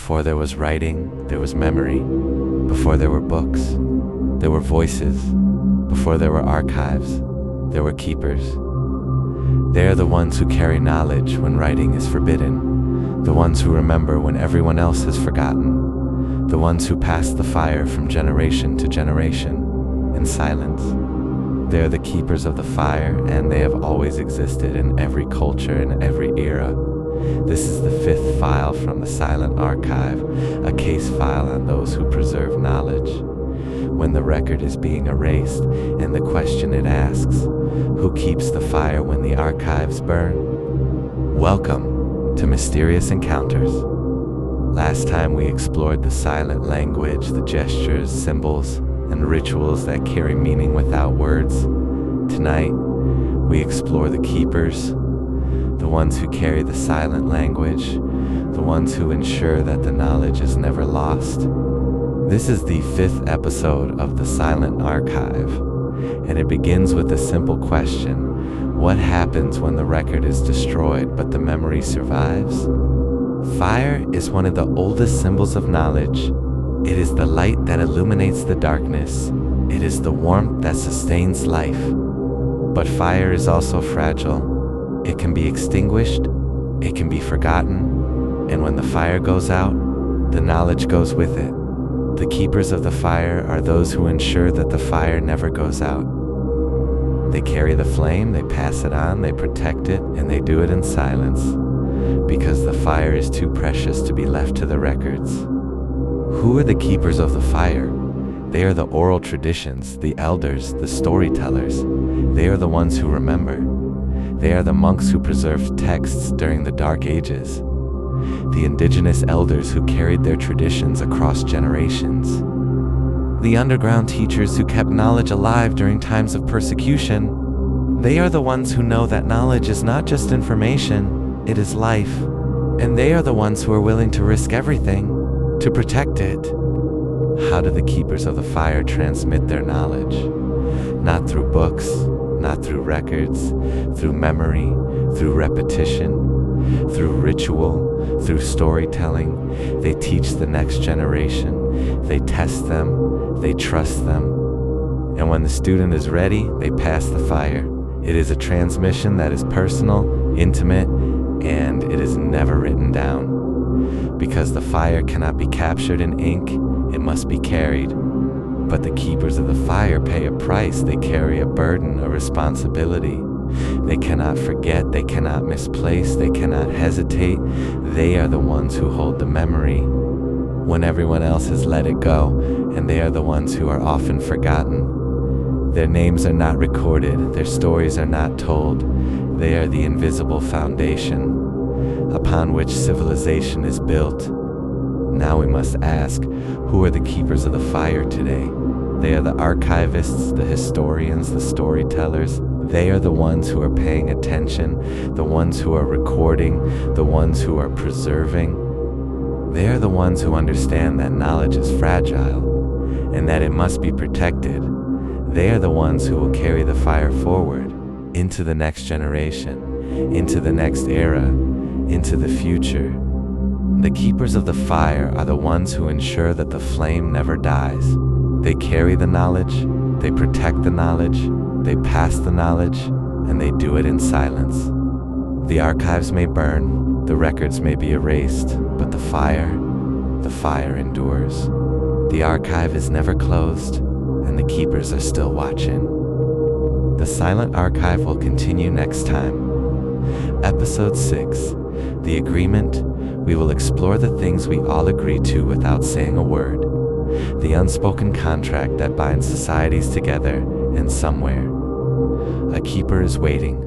Before there was writing, there was memory. Before there were books, there were voices. Before there were archives, there were keepers. They are the ones who carry knowledge when writing is forbidden, the ones who remember when everyone else has forgotten, the ones who pass the fire from generation to generation in silence. They are the keepers of the fire, and they have always existed in every culture and every era. This is the fifth file from the Silent Archive, a case file on those who preserve knowledge. When the record is being erased, and the question it asks, who keeps the fire when the archives burn? Welcome to Mysterious Encounters. Last time we explored the silent language, the gestures, symbols, and rituals that carry meaning without words. Tonight, we explore the keepers, the ones who carry the silent language, the ones who ensure that the knowledge is never lost. This is the fifth episode of the Silent Archive, and it begins with a simple question: what happens when the record is destroyed but the memory survives? Fire is one of the oldest symbols of knowledge. It is the light that illuminates the darkness. It is the warmth that sustains life. But fire is also fragile. It can be extinguished, it can be forgotten, and when the fire goes out, the knowledge goes with it. The keepers of the fire are those who ensure that the fire never goes out. They carry the flame, they pass it on, they protect it, and they do it in silence, because the fire is too precious to be left to the records. Who are the keepers of the fire? They are the oral traditions, the elders, the storytellers. They are the ones who remember. They are the monks who preserved texts during the Dark Ages, the indigenous elders who carried their traditions across generations, the underground teachers who kept knowledge alive during times of persecution. They are the ones who know that knowledge is not just information, it is life, and they are the ones who are willing to risk everything to protect it. How do the keepers of the fire transmit their knowledge? Not through books, not through records, through memory, through repetition, through ritual, through storytelling. They teach the next generation. They test them. They trust them. And when the student is ready, they pass the fire. It is a transmission that is personal, intimate, and it is never written down. Because the fire cannot be captured in ink, it must be carried. But the keepers of the fire pay a price. They carry a burden, a responsibility. They cannot forget, they cannot misplace, they cannot hesitate. They are the ones who hold the memory when everyone else has let it go, and they are the ones who are often forgotten. Their names are not recorded, their stories are not told. They are the invisible foundation upon which civilization is built. Now we must ask, who are the keepers of the fire today? They are the archivists, the historians, the storytellers. They are the ones who are paying attention, the ones who are recording, the ones who are preserving. They are the ones who understand that knowledge is fragile and that it must be protected. They are the ones who will carry the fire forward into the next generation, into the next era, into the future. The keepers of the fire are the ones who ensure that the flame never dies. They carry the knowledge, they protect the knowledge, they pass the knowledge, and they do it in silence. The archives may burn, the records may be erased, but the fire endures. The archive is never closed, and the keepers are still watching. The Silent Archive will continue next time. Episode 6, The Agreement. We will explore the things we all agree to without saying a word. The unspoken contract that binds societies together, and somewhere, a keeper is waiting.